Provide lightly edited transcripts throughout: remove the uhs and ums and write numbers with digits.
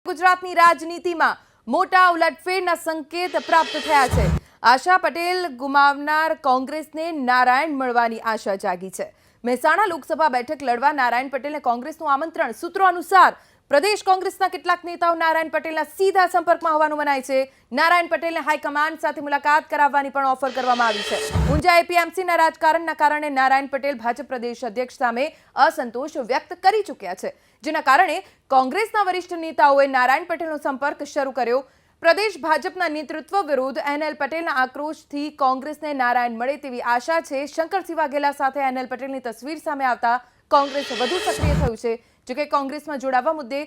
ગુજરાતની રાજનીતિમાં મોટા ઉલટફેરના સંકેત પ્રાપ્ત થયા છે। આશા પટેલ ગુમાવનાર કોંગ્રેસને નારાયણ મળવાની આશા જાગી છે। મહેસાણા લોકસભા બેઠક લડવા નારાયણ પટેલને કોંગ્રેસનું આમંત્રણ। સૂત્રો અનુસાર પ્રદેશ કોંગ્રેસના કેટલાક નેતાઓ નારાયણ પટેલના સીધા સંપર્કમાં હોવાનું મનાય છે। નારાયણ પટેલને હાઈકમાન્ડ સાથે મુલાકાત કરાવવાની પણ ઓફર કરવામાં આવી છે। ઊંઝા એપીએમસીના રાજકારણના કારણે નારાયણ પટેલ ભાજપ પ્રદેશ અધ્યક્ષ સામે અસંતોષ વ્યક્ત કરી ચૂક્યા છે, જેના કારણે કોંગ્રેસના વરિષ્ઠ નેતાઓએ નારાયણ પટેલનો સંપર્ક શરૂ કર્યો। પ્રદેશ ભાજપના નેતૃત્વ વિરુદ્ધ એનએલ પટેલના આક્રોશથી કોંગ્રેસને નારાયણ મળે તેવી આશા છે। શંકરસિંહ વાઘેલા સાથે એનએલ પટેલની તસવીર સામે આવતા કોંગ્રેસ વધુ સક્રિય થયું છે। જો કે કોંગ્રેસમાં જોડાવા મુદ્દે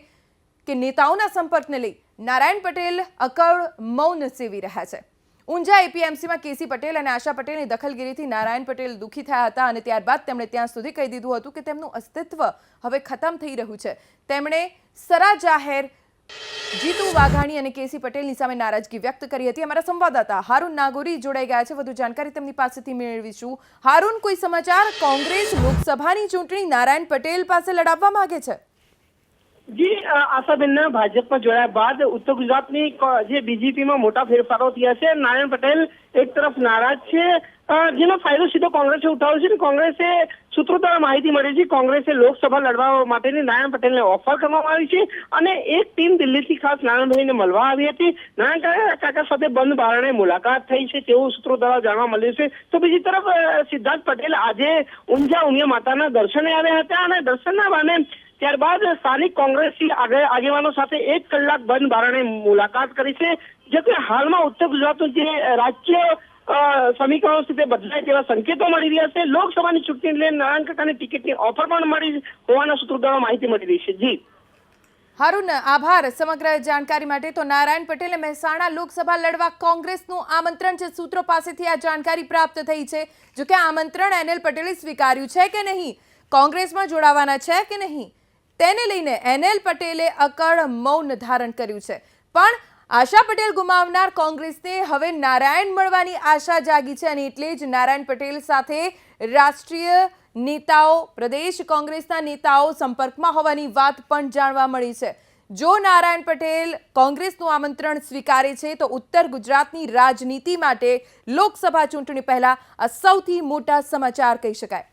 કે નેતાઓના સંપર્કને લઈ નારાયણ પટેલ અકળ મૌન સેવી રહ્યા છે। ઊંઝા એપીએમસીમાં કેસી પટેલ અને આશા પટેલની દખલગીરીથી નારાયણ પટેલ દુઃખી થયા હતા અને ત્યારબાદ તેમણે ત્યાં સુધી કહી દીધું હતું કે તેમનું અસ્તિત્વ હવે ખતમ થઈ રહ્યું છે। તેમણે સરા જાહેર જીતુ વાઘાણી અને કેસી પટેલની સામે નારાજગી વ્યક્ત કરી હતી। અમારા સંવાદદાતા હારૂન નાગોરી જોડાઈ ગયા છે, વધુ જાણકારી તેમની પાસેથી મેળવીશું। હારૂન, કોઈ સમાચાર? કોંગ્રેસ લોકસભાની ચૂંટણી નારાયણ પટેલ પાસે લડાવવા માંગે છે? જી આશાબેન, ભાજપમાં જોડાયા બાદ ઉત્તર ગુજરાતની જે બીજેપીમાં મોટા ફેરફારો થયા છે। નારાયણ પટેલ એક તરફ નારાજ છે, જેનો ફાયદો સીધો કોંગ્રેસે ઉઠાવ્યો છે। કોંગ્રેસે સૂત્રો દ્વારા માહિતી મળી છે, કોંગ્રેસે લોકસભા લડવા માટેની નારાયણ પટેલને ઓફર કરવામાં આવી છે અને એક ટીમ દિલ્હીથી ખાસ નારાયણભાઈને મળવા આવી હતી। નારાયણ કાકા સાથે બંધ બારણે મુલાકાત થઈ છે તેવું સૂત્રો દ્વારા જાણવા મળ્યું છે। તો બીજી તરફ સિદ્ધાર્થ પટેલ આજે ઊંઝા ઉમિયા માતાના દર્શને આવ્યા હતા અને દર્શનના બહાને ત્યારબાદ સ્થાનિક કોંગ્રેસી આગેવાનો સાથે 1 કલાક બંધ બારણે મુલાકાત કરી છે। જો કે હાલમાં ઉત્તર ગુજરાતનું જે રાજકીય સમીકરણો સ્થિતિ બદલાય તેવા સંકેતો મળી રહ્યા છે। લોકસભાની ચૂંટણી લઈને નારાયણ કાકાની ટિકિટની ઓફર પણ મળી હોવાના સૂત્રો દ્વારા માહિતી મળી રહી છે। જી હારૂન, આભાર સમગ્ર જાણકારી માટે। તો નારાયણ પટેલે મહેસાણા લોકસભા લડવા કોંગ્રેસનું આમંત્રણ છે, સૂત્રો પાસેથી આ જાણકારી પ્રાપ્ત થઈ છે। જો કે આમંત્રણ એનએલ પટેલે સ્વીકાર્યું છે કે નહીં, કોંગ્રેસમાં જોડાવાના છે કે નહીં, તેને લઈને એનએલ પટેલે અકળ મૌન ધારણ કર્યું છે। પણ આશા પટેલ ગુમાવનાર કોંગ્રેસને હવે નારાયણ મળવાની આશા જાગી છે અને એટલે જ નારાયણ પટેલ સાથે રાષ્ટ્રીય નેતાઓ, પ્રદેશ કોંગ્રેસના નેતાઓ સંપર્કમાં હોવાની વાત પણ જાણવા મળી છે। જો નારાયણ પટેલ કોંગ્રેસનું આમંત્રણ સ્વીકારે છે તો ઉત્તર ગુજરાતની રાજનીતિ માટે લોકસભા ચૂંટણી પહેલા આ સૌથી મોટા સમાચાર કહી શકાય।